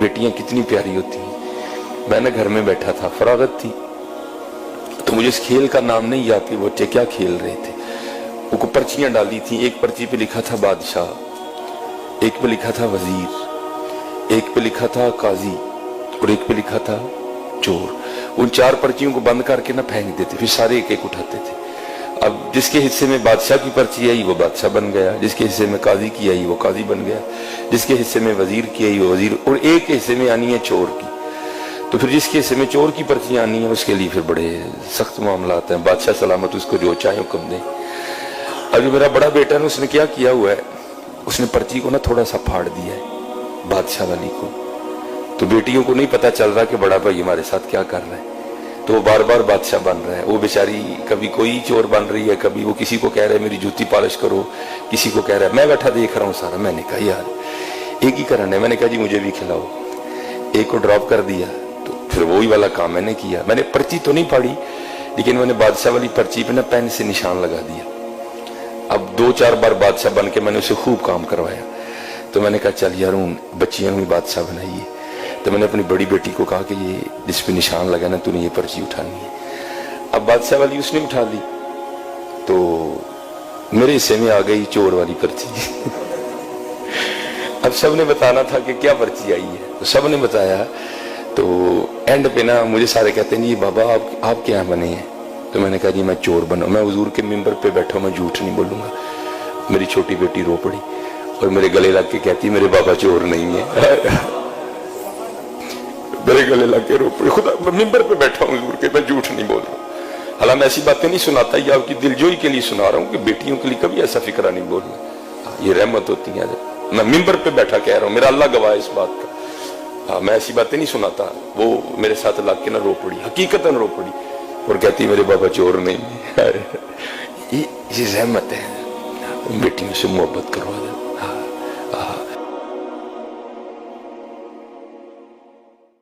بیٹیاں کتنی پیاری ہوتی ہیں. میں نے گھر میں بیٹھا تھا, فراغت تھی, تو مجھے اس کھیل کا نام نہیں یاد کہ بچے کیا کھیل رہے تھے. وہ پرچیاں ڈالی تھیں, ایک پرچی پہ لکھا تھا بادشاہ, ایک پہ لکھا تھا وزیر, ایک پہ لکھا تھا قاضی, اور ایک پہ لکھا تھا چور. ان 4 پرچیوں کو بند کر کے نہ پھینک دیتے, پھر سارے ایک ایک اٹھاتے تھے. اب جس کے حصے میں بادشاہ کی پرچی آئی وہ بادشاہ بن گیا, جس کے حصے میں قاضی کی آئی وہ قاضی بن گیا, جس کے حصے میں وزیر کی آئی وہ وزیر, اور ایک حصے میں آنی ہے چور کی. تو پھر جس کے حصے میں چور کی پرچیاں آنی ہیں اس کے لیے پھر بڑے سخت معاملات ہیں. بادشاہ سلامت اس کو جو چاہے حکم دیں. اب جو میرا بڑا بیٹا ہے اس نے کیا کیا ہوا ہے, اس نے پرچی کو نا تھوڑا سا پھاڑ دیا ہے بادشاہ والی کو. تو بیٹیوں کو نہیں پتا چل رہا کہ بڑا بھائی ہمارے ساتھ کیا کر رہا ہے, تو وہ بار بار بادشاہ بن رہا ہے. وہ بیچاری کبھی کوئی چور بن رہی ہے, کبھی وہ کسی کو کہہ رہا ہے میری جوتی پالش کرو, کسی کو کہہ رہا ہے. میں بیٹھا دیکھ رہا ہوں سارا. میں نے کہا یار ایک ہی کرنا ہے. میں نے کہا جی مجھے بھی کھلاؤ. ایک کو ڈراپ کر دیا, تو پھر وہی والا کام میں نے کیا. میں نے پرچی تو نہیں پھاڑی, لیکن میں نے بادشاہ والی پرچی پہ نا پین سے نشان لگا دیا. اب 2-4 بار بادشاہ بن کے میں نے اسے خوب کام کروایا. تو میں نے کہا چل یار ہوں بچیاں بھی بادشاہ بنائیے. تو میں نے اپنی بڑی بیٹی کو کہا کہ یہ جس پہ نشان لگا نا تو نے یہ پرچی اٹھانی ہے. اب بادشاہ والی اس نے اٹھا لی, تو میرے حصے میں آ گئی چور والی پرچی. اب سب نے بتانا تھا کہ کیا پرچی آئی ہے, تو سب نے بتایا. تو اینڈ پہ نا مجھے سارے کہتے ہیں جی بابا آپ کیا بنے ہیں. تو میں نے کہا جی میں چور بنا. میں حضور کے ممبر پہ بیٹھا ہوں, میں جھوٹ نہیں بولوں گا. میری چھوٹی بیٹی رو پڑی اور میرے گلے لگ کے کہتی میرے بابا چور نہیں ہے. میرے گلے لگ کے رو پڑی. خدا ممبر پہ بیٹھا ہوں حضور کے, میں جھوٹ نہیں بول رہا. حالانکہ میں ایسی باتیں نہیں سناتا, یہ آپ کی دلجوئی کے لیے سنا رہا ہوں کہ بیٹیوں کے لیے کبھی ایسا فکرہ نہیں بولنا. یہ رحمت ہوتی ہے. میں ممبر پہ بیٹھا کہہ رہا ہوں, میرا اللہ گواہ اس بات کا. ہاں میں ایسی باتیں نہیں سناتا. وہ میرے ساتھ لگ کے نہ رو پڑی, حقیقتاً رو پڑی, اور کہتی میرے بابا چور نہیں. یہ رحمت ہے. بیٹیوں سے محبت کروا دیں.